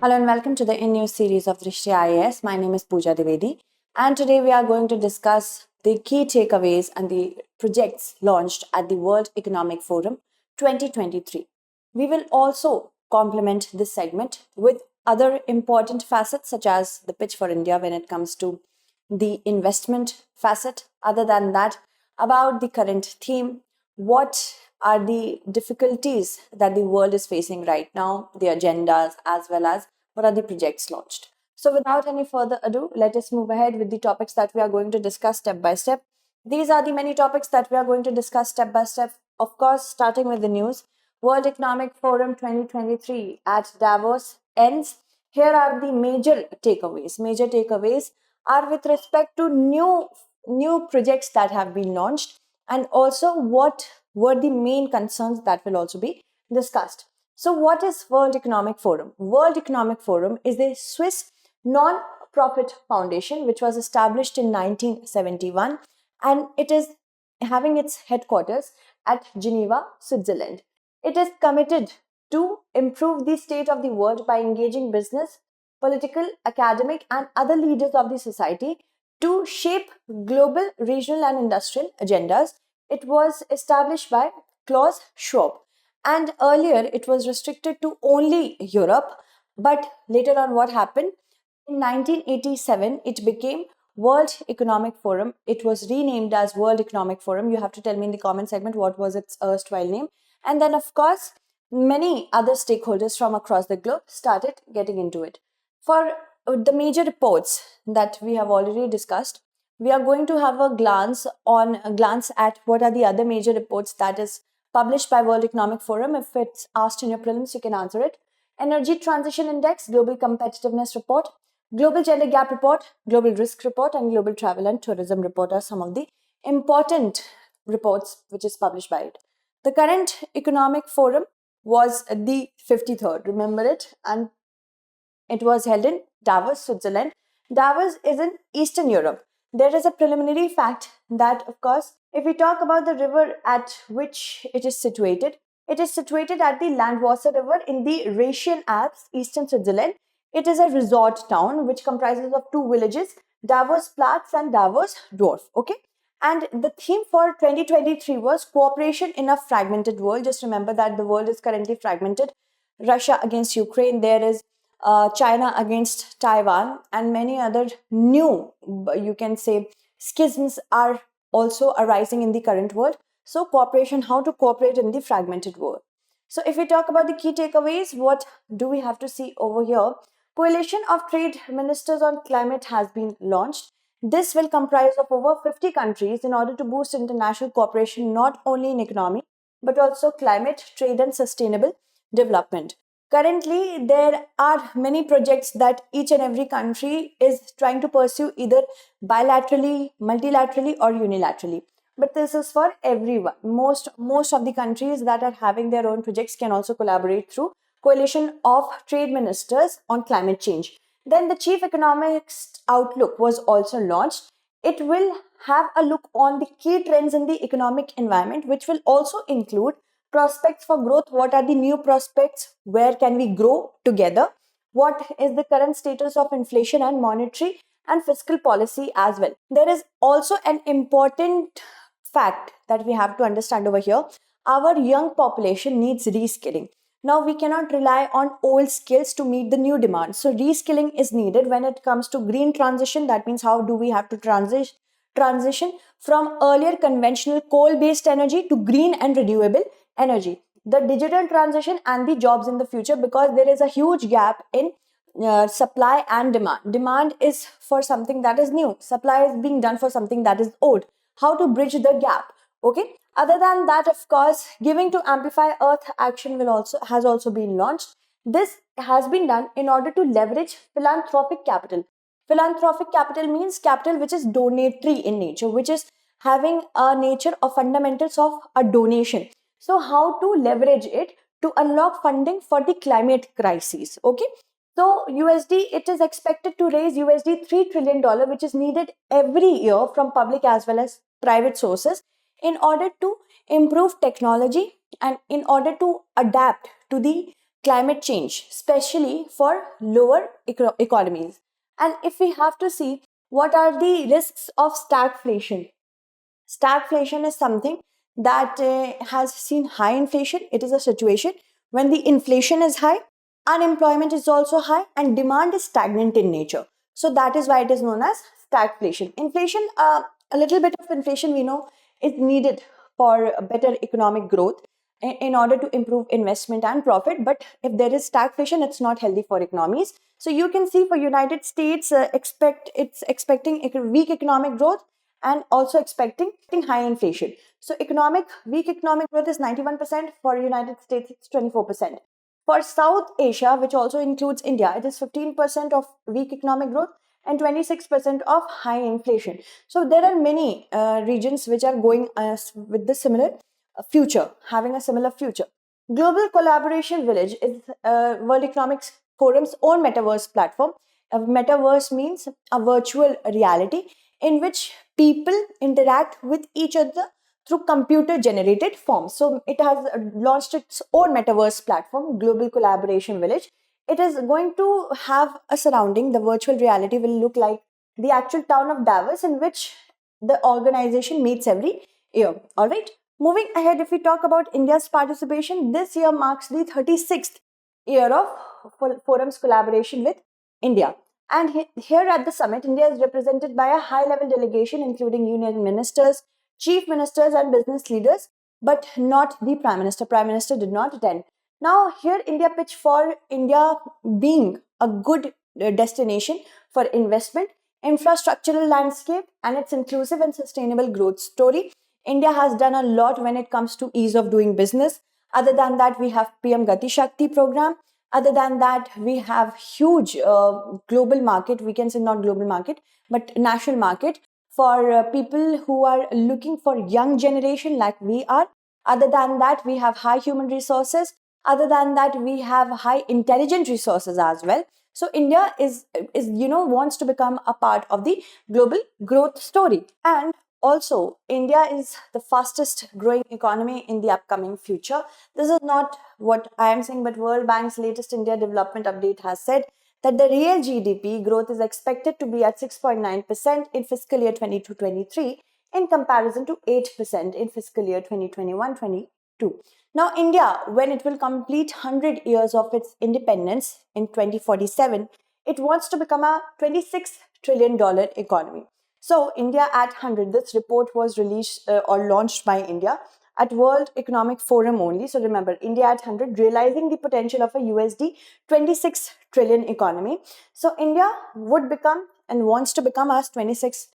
Hello and welcome to the in-news series of Drishti IAS. My name is Pooja Dwivedi, and today we are going to discuss the key takeaways and the projects launched at the World Economic Forum 2023. We will also complement this segment with other important facets such as the pitch for India when it comes to the investment facet. Other than that, about the current theme, what are the difficulties that the world is facing right now, the agendas, as well as what are the projects launched. So without any further ado, let us move ahead with the topics that we are going to discuss step by step. These are the many topics that we are going to discuss step by step. Of course, starting with the news, World Economic Forum 2023 at Davos ends. Here are the major takeaways. Major takeaways are with respect to new projects that have been launched, and also what were the main concerns that will also be discussed. So what is World Economic Forum? World Economic Forum is a Swiss non-profit foundation which was established in 1971, and it is having its headquarters at Geneva, Switzerland. It is committed to improve the state of the world by engaging business, political, academic, and other leaders of the society to shape global, regional, and industrial agendas. It was established by Klaus Schwab, and earlier it was restricted to only Europe. But later on, what happened? In 1987, it became World Economic Forum. It was renamed as World Economic Forum. You have to tell me in the comment segment what was its erstwhile name. And then, of course, many other stakeholders from across the globe started getting into it. For the major reports that we have already discussed, we are going to have a glance at what are the other major reports that is published by World Economic Forum. If it's asked in your prelims, you can answer it. Energy Transition Index, Global Competitiveness Report, Global Gender Gap Report, Global Risk Report, and Global Travel and Tourism Report are some of the important reports which is published by it. The current Economic Forum was the 53rd, remember it, and it was held in Davos, Switzerland. Davos is in Eastern Europe. There is a preliminary fact that, of course, if we talk about the river at which it is situated at the Landwasser River in the Rhaetian Alps, Eastern Switzerland. It is a resort town which comprises of two villages, Davos Platz and Davos Dorf. Okay, and the theme for 2023 was cooperation in a fragmented world. Just remember that the world is currently fragmented. Russia against Ukraine, there is China against Taiwan, and many other new, you can say, schisms are also arising in the current world. So cooperation, how to cooperate in the fragmented world. So if we talk about the key takeaways, what do we have to see over here? Coalition of Trade Ministers on Climate has been launched. This will comprise of over 50 countries in order to boost international cooperation not only in economy but also climate, trade, and sustainable development. Currently, there are many projects that each and every country is trying to pursue either bilaterally, multilaterally, or unilaterally. But this is for everyone. Most of the countries that are having their own projects can also collaborate through Coalition of Trade Ministers on Climate Change. Then the Chief Economics Outlook was also launched. It will have a look on the key trends in the economic environment, which will also include prospects for growth. What are the new prospects? Where can we grow together? What is the current status of inflation and monetary and fiscal policy as well? There is also an important fact that we have to understand over here. Our young population needs reskilling. Now we cannot rely on old skills to meet the new demand. So reskilling is needed when it comes to green transition. That means how do we have to transition from earlier conventional coal-based energy to green and renewable energy. The digital transition and the jobs in the future, because there is a huge gap in supply and demand. Demand is for something that is new. Supply is being done for something that is old. How to bridge the gap? Okay. Other than that, of course, Giving to Amplify Earth action has also been launched. This has been done in order to leverage philanthropic capital. Philanthropic capital means capital which is donatory in nature, which is having a nature of fundamentals of a donation. So how to leverage it to unlock funding for the climate crisis? Okay. So USD, it is expected to raise USD $3 trillion, which is needed every year from public as well as private sources in order to improve technology and in order to adapt to the climate change, especially for lower economies. And if we have to see what are the risks of stagflation, stagflation is something that has seen high inflation. It is a situation when the inflation is high, unemployment is also high, and demand is stagnant in nature. So that is why it is known as stagflation. Inflation, a little bit of inflation we know is needed for better economic growth in order to improve investment and profit. But if there is stagflation, it's not healthy for economies. So you can see for United States, it's expecting weak economic growth and also expecting high inflation. So weak economic growth is 91%. For United States, it's 24%. For South Asia, which also includes India, it is 15% of weak economic growth and 26% of high inflation. So there are many regions which are going with the similar future, having a similar future. Global Collaboration Village is World Economic Forum's own metaverse platform. A metaverse means a virtual reality in which people interact with each other through computer generated forms. So it has launched its own metaverse platform, Global Collaboration Village. It is going to have a surrounding. The virtual reality will look like the actual town of Davos, in which the organization meets every year. All right. Moving ahead, if we talk about India's participation, this year marks the 36th year of forum's collaboration with India. And here at the summit, India is represented by a high-level delegation, including union ministers, chief ministers, and business leaders, but not the Prime Minister. Prime Minister did not attend. Now, here India pitched for India being a good destination for investment, infrastructural landscape, and its inclusive and sustainable growth story. India has done a lot when it comes to ease of doing business. Other than that, we have PM Gati Shakti program. Other than that, we have huge global market. We can say not global market, but national market for people who are looking for young generation like we are. Other than that, we have high human resources. Other than that, we have high intelligent resources as well. So India is wants to become a part of the global growth story. And also, India is the fastest growing economy in the upcoming future. This is not what I am saying, but World Bank's latest India Development Update has said that the real GDP growth is expected to be at 6.9% in fiscal year 22-23 in comparison to 8% in fiscal year 2021-22. Now, India, when it will complete 100 years of its independence in 2047, it wants to become a $26 trillion economy. So, India at 100, this report was released or launched by India at World Economic Forum only. So, remember, India at 100, realizing the potential of a USD 26 trillion economy. So, India would become and wants to become a $26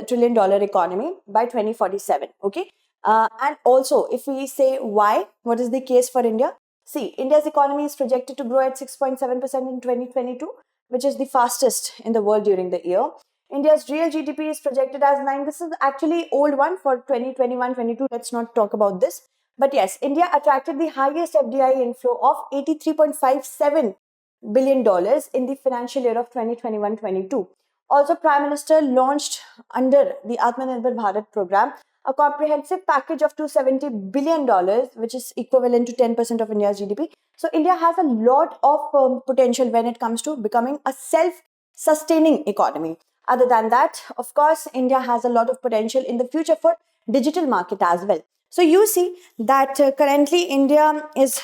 trillion economy by 2047. Okay. And also, if we say why, what is the case for India? See, India's economy is projected to grow at 6.7% in 2022, which is the fastest in the world during the year. India's real GDP is projected as 9. This is actually old one for 2021-22. Let's not talk about this. But yes, India attracted the highest FDI inflow of $83.57 billion in the financial year of 2021-22. Also, Prime Minister launched under the Atmanirbhar Bharat program a comprehensive package of $270 billion, which is equivalent to 10% of India's GDP. So India has a lot of potential when it comes to becoming a self-sustaining economy. Other than that, of course, India has a lot of potential in the future for digital market as well. So you see that currently India is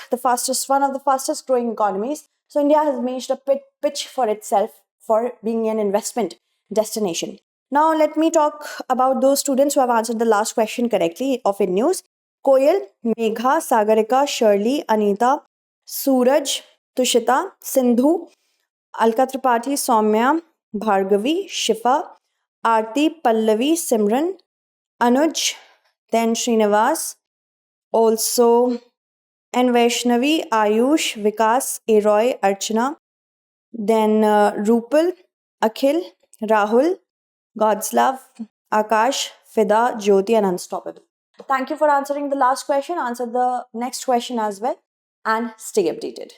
one of the fastest growing economies. So India has made a pitch for itself for being an investment destination. Now let me talk about those students who have answered the last question correctly of in news. Koyal, Megha, Sagarika, Shirley, Anita, Suraj, Tushita, Sindhu, Alka Tripathi, Soumya, Bhargavi, Shifa, Aarti, Pallavi, Simran, Anuj, then Srinivas, also N. Vaishnavi, Ayush, Vikas, Aroy, Archana, then Rupal, Akhil, Rahul, God's love, Akash, Fida, Jyoti, and Unstoppable. Thank you for answering the last question. Answer the next question as well and stay updated.